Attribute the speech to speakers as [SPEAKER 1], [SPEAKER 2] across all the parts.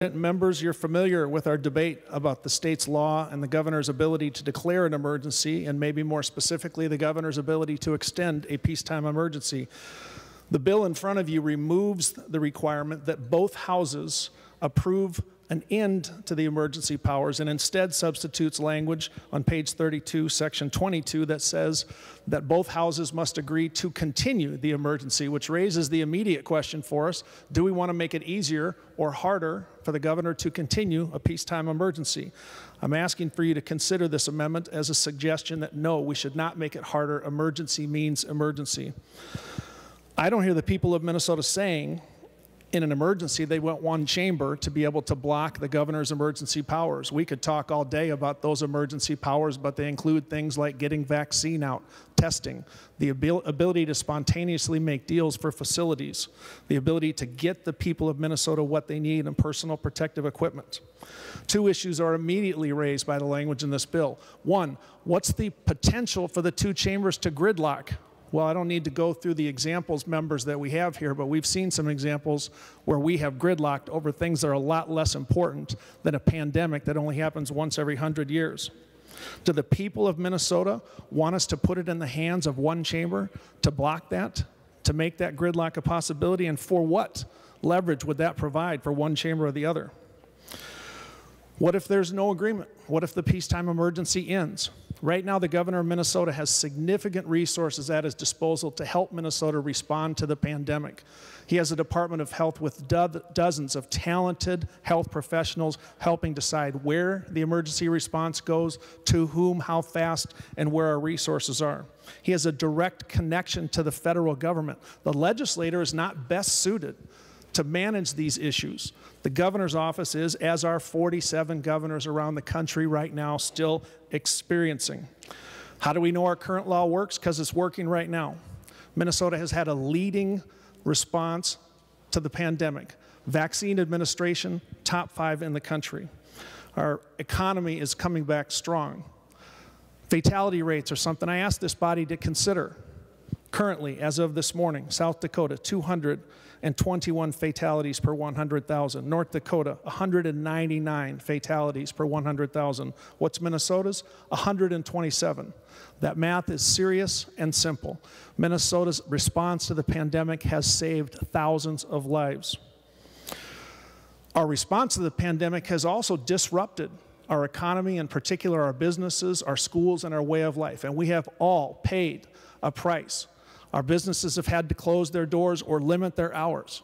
[SPEAKER 1] Members, you're familiar with our debate about the state's law and the governor's ability to declare an emergency, and maybe more specifically, the governor's ability to extend a peacetime emergency. The bill in front of you removes the requirement that both houses approve an end to the emergency powers and instead substitutes language on page 32, section 22, that says that both houses must agree to continue the emergency, which raises the immediate question for us: do we want to make it easier or harder for the governor to continue a peacetime emergency? I'm asking for you to consider this amendment as a suggestion that no, we should not make it harder. Emergency means emergency. I don't hear the people of Minnesota saying in an emergency they want one chamber to be able to block the governor's emergency powers. We could talk all day about those emergency powers, but they include things like getting vaccine out, testing, the ability to spontaneously make deals for facilities, the ability to get the people of Minnesota what they need and personal protective equipment. Two issues are immediately raised by the language in this bill. One, what's the potential for the two chambers to gridlock? Well, I don't need to go through the examples, members, that we have here, but we've seen some examples where we have gridlocked over things that are a lot less important than a pandemic that only happens once every 100 years. Do the people of Minnesota want us to put it in the hands of one chamber to block that, to make that gridlock a possibility? And for what leverage would that provide for one chamber or the other? What if there's no agreement? What if the peacetime emergency ends? Right now, the governor of Minnesota has significant resources at his disposal to help Minnesota respond to the pandemic. He has a Department of Health with dozens of talented health professionals helping decide where the emergency response goes, to whom, how fast, and where our resources are. He has a direct connection to the federal government. The legislator is not best suited to manage these issues. The governor's office is, as are 47 governors around the country right now, still experiencing. How do we know our current law works? Because it's working right now. Minnesota has had a leading response to the pandemic. Vaccine administration, top 5 in the country. Our economy is coming back strong. Fatality rates are something I asked this body to consider. Currently, as of this morning, South Dakota, 221 fatalities per 100,000. North Dakota, 199 fatalities per 100,000. What's Minnesota's? 127. That math is serious and simple. Minnesota's response to the pandemic has saved thousands of lives. Our response to the pandemic has also disrupted our economy, in particular our businesses, our schools, and our way of life. And we have all paid a price. Our businesses have had to close their doors or limit their hours.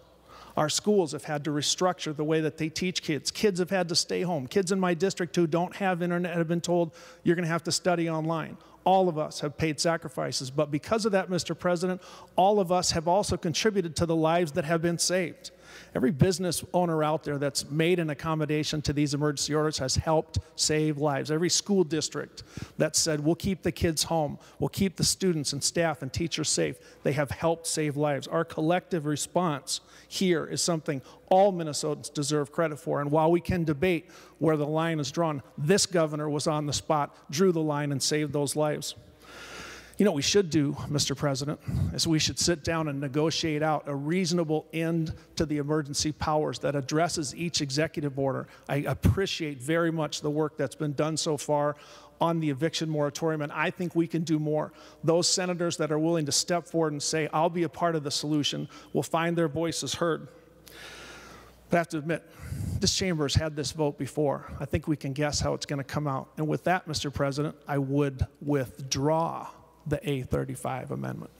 [SPEAKER 1] Our schools have had to restructure the way that they teach kids. Kids have had to stay home. Kids in my district who don't have internet have been told, you're going to have to study online. All of us have paid sacrifices, but because of that, Mr. President, all of us have also contributed to the lives that have been saved. Every business owner out there that's made an accommodation to these emergency orders has helped save lives. Every school district that said, we'll keep the kids home, we'll keep the students and staff and teachers safe, they have helped save lives. Our collective response here is something all Minnesotans deserve credit for. And while we can debate where the line is drawn, this governor was on the spot, drew the line, and saved those lives. You know what we should do, Mr. President, is we should sit down and negotiate out a reasonable end to the emergency powers that addresses each executive order. I appreciate very much the work that's been done so far on the eviction moratorium, and I think we can do more. Those senators that are willing to step forward and say, I'll be a part of the solution, will find their voices heard. But I have to admit, this chamber has had this vote before. I think we can guess how it's going to come out. And with that, Mr. President, I would withdraw the A35 amendment.